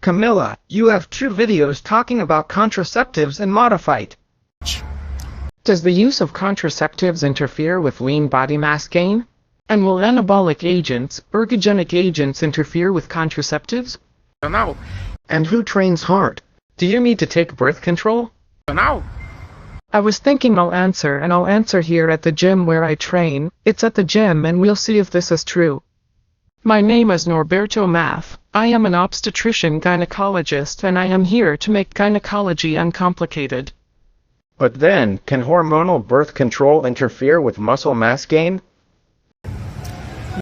Camilla, you have 2 videos talking about contraceptives and modified. Does the use of contraceptives interfere with lean body mass gain? And will anabolic agents, ergogenic agents interfere with contraceptives? No. And who trains hard? Do you need to take birth control? No. I was thinking I'll answer here at the gym where I train. It's at the gym and we'll see if this is true. My name is Norberto Math. I am an obstetrician gynecologist and I am here to make gynecology uncomplicated. But then, can hormonal birth control interfere with muscle mass gain?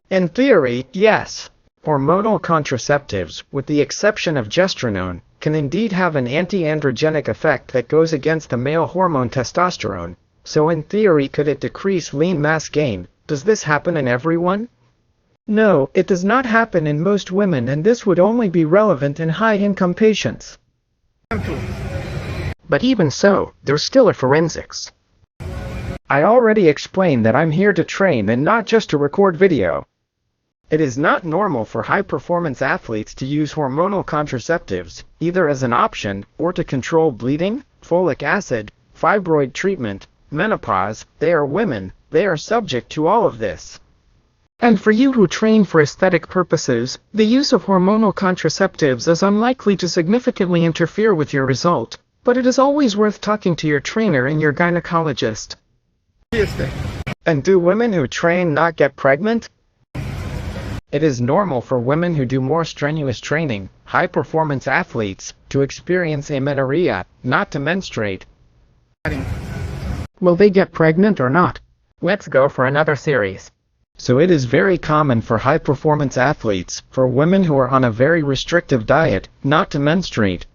In theory, yes. Hormonal contraceptives, with the exception of gestrinone, can indeed have an anti-androgenic effect that goes against the male hormone testosterone. So in theory, could it decrease lean mass gain? Does this happen in everyone? No, it does not happen in most women, and this would only be relevant in high-income patients. But even so, there's still a forensics. I already explained that I'm here to train and not just to record video. It is not normal for high-performance athletes to use hormonal contraceptives, either as an option or to control bleeding, folic acid, fibroid treatment, menopause. They are women, they are subject to all of this. And for you who train for aesthetic purposes, the use of hormonal contraceptives is unlikely to significantly interfere with your result, but it is always worth talking to your trainer and your gynecologist. And do women who train not get pregnant? It is normal for women who do more strenuous training, high-performance athletes, to experience amenorrhea, not to menstruate. Will they get pregnant or not? Let's go for another series. So it is very common for high-performance athletes, for women who are on a very restrictive diet, not to menstruate.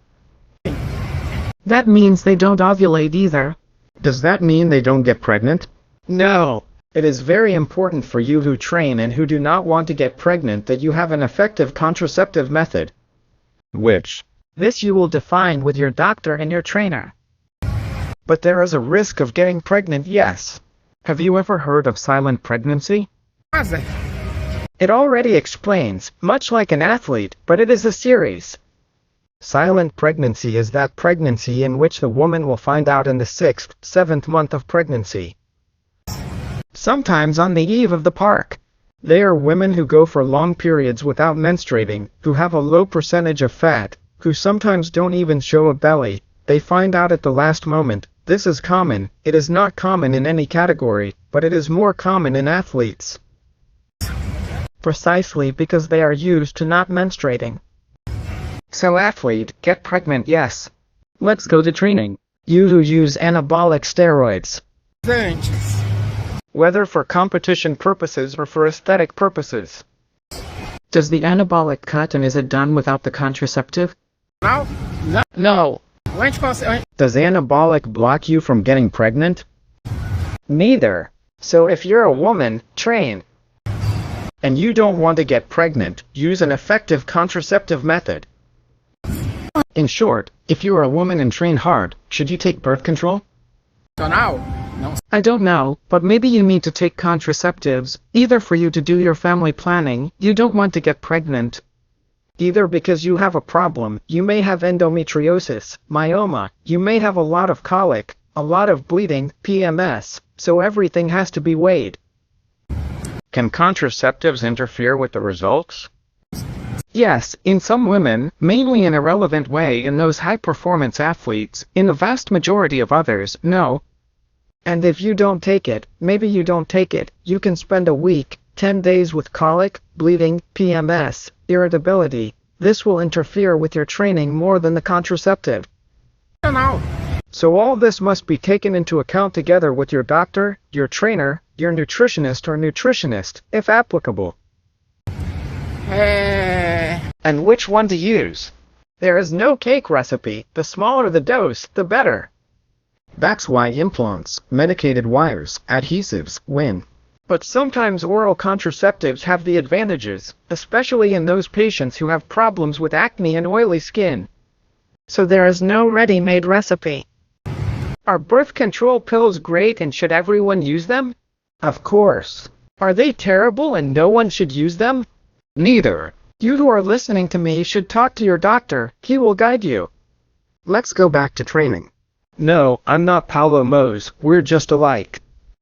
That means they don't ovulate either. Does that mean they don't get pregnant? No. It is very important for you who train and who do not want to get pregnant that you have an effective contraceptive method. Which? This you will define with your doctor and your trainer. But there is a risk of getting pregnant, yes. Have you ever heard of silent pregnancy? It already explains, much like an athlete, but it is a series. Silent pregnancy is that pregnancy in which the woman will find out in the 6th, 7th month of pregnancy. Sometimes on the eve of the park. They are women who go for long periods without menstruating, who have a low percentage of fat, who sometimes don't even show a belly. They find out at the last moment. This is common. It is not common in any category, but it is more common in athletes. Precisely because they are used to not menstruating. So athlete, get pregnant, yes. Let's go to training. You who use anabolic steroids. Thanks. Whether for competition purposes or for aesthetic purposes. Does the anabolic cut and is it done without the contraceptive? No. No. Does anabolic block you from getting pregnant? Neither. So if you're a woman, train. And you don't want to get pregnant, use an effective contraceptive method. In short, if you are a woman and train hard, should you take birth control? No. I don't know, but maybe you need to take contraceptives, either for you to do your family planning, you don't want to get pregnant. Either because you have a problem, you may have endometriosis, myoma, you may have a lot of colic, a lot of bleeding, PMS, so everything has to be weighed. Can contraceptives interfere with the results? Yes, in some women, mainly in a relevant way in those high-performance athletes, in the vast majority of others, no. And if you don't take it, maybe you don't take it, you can spend a week, 10 days with colic, bleeding, PMS, irritability. This will interfere with your training more than the contraceptive. No. So all this must be taken into account together with your doctor, your trainer, your nutritionist or nutritionist, if applicable. And which one to use? There is no cake recipe. The smaller the dose, the better. That's why implants, medicated wires, adhesives win. But sometimes oral contraceptives have the advantages, especially in those patients who have problems with acne and oily skin. So there is no ready-made recipe. Are birth control pills great and should everyone use them? Of course. Are they terrible and no one should use them? Neither. You who are listening to me should talk to your doctor. He will guide you. Let's go back to training. No, I'm not Paulo Mose, we're just alike.